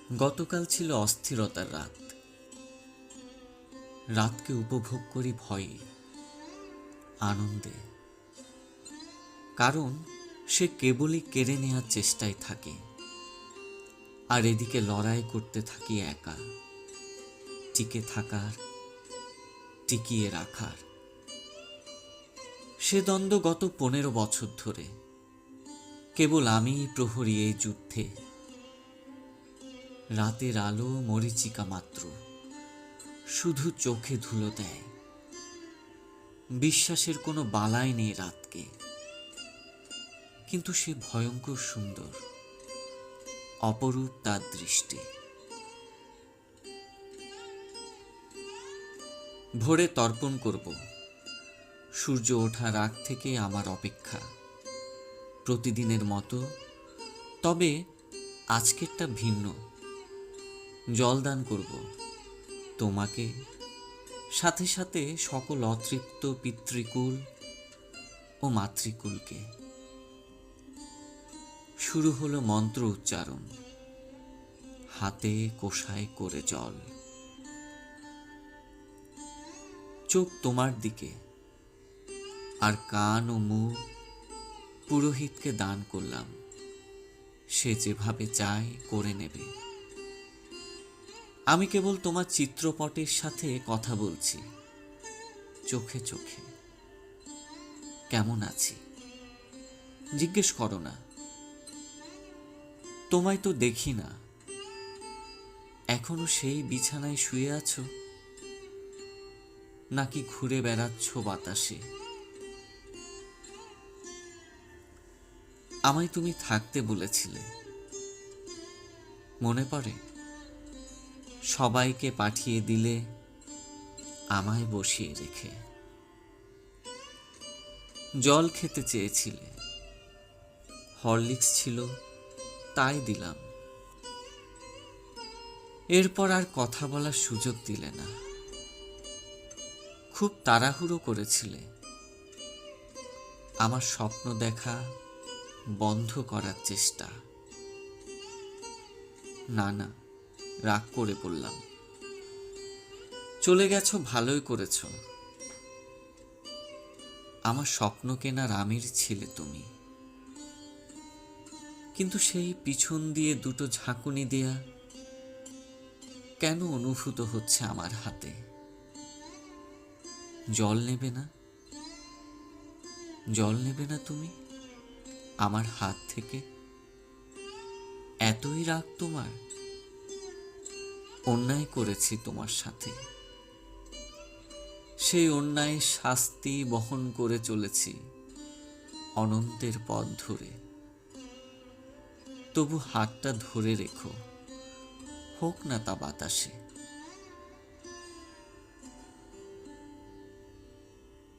গতকাল ছিল অস্থিরতার রাত। রাতকে উপভোগ করি ভয়ে, আনন্দে, কারণ সে কেবলই কেড়ে নেওয়ার চেষ্টায় থাকে, আর এদিকে লড়াই করতে থাকি একা, টিকে থাকার, টিকিয়ে রাখার। সে দ্বন্দ্ব গত 15 বছর ধরে, কেবল আমিই প্রহরী এই যুদ্ধে। রাতের আলো মরীচিকা মাত্র, শুধু চোখে ধুলো দেয়। বিশ্বাসের কোনো বালাই নেই রাতকে, কিন্তু সে ভয়ঙ্কর সুন্দর, অপরূপ তার দৃষ্টি। ভোরে তর্পণ করব, সূর্য ওঠার আগ থেকে আমার অপেক্ষা, প্রতিদিনের মতো, তবে আজকেরটা ভিন্ন। জলদান করব তোমাকে, সাথে সাথে সকল অতৃপ্ত পিতৃকুল ও মাতৃকুলকে। শুরু হলো মন্ত্র উচ্চারণ, হাতে কোষায় করে জল। চোখ তোমার দিকে, আর কান ও মুখ পুরোহিতকে দান করলাম। সে যেভাবে চায় করে নেবে। আমি কেবল তোমার চিত্রপটের সাথে কথা বলছি, চোখে চোখে। কেমন আছি জিজ্ঞেস করো না, তোমায় তো দেখি না। এখনো সেই বিছানায় শুয়ে আছো, নাকি ঘুরে বেড়াচ্ছ বাতাসে? আমায় তুমি থাকতে বলেছিলে, মনে পড়ে? সবাইকে পাঠিয়ে দিলে, আমায় বসিয়ে রেখে। জল খেতে চেয়েছিলে, হরলিক্স ছিল তাই দিলাম। এরপর আর কথা বলার সুযোগ দিলে না। খুব তাড়াহুড়ো করেছিলে আমার স্বপ্ন দেখা বন্ধ করার চেষ্টা। না না, রাগ করে বললাম, চলে গেছো ভালোই করেছ। আমার স্বপ্ন কেনার আমির ছিলে তুমি, কিন্তু সেই পিছন দিয়ে দুটো ঝাঁকুনি দেয়া কেন অনুভূত হচ্ছে আমার হাতে? জল নেবে না? জল নেবে না তুমি আমার হাত থেকে? এতই রাগ তোমার? অন্যায় করেছি তোমার সাথে, সেই অন্যায় শাস্তি বহন করে চলেছি অনন্তের পথ ধরে। তবু হাতটা ধরে রেখো, হোক না তা বাতাসে।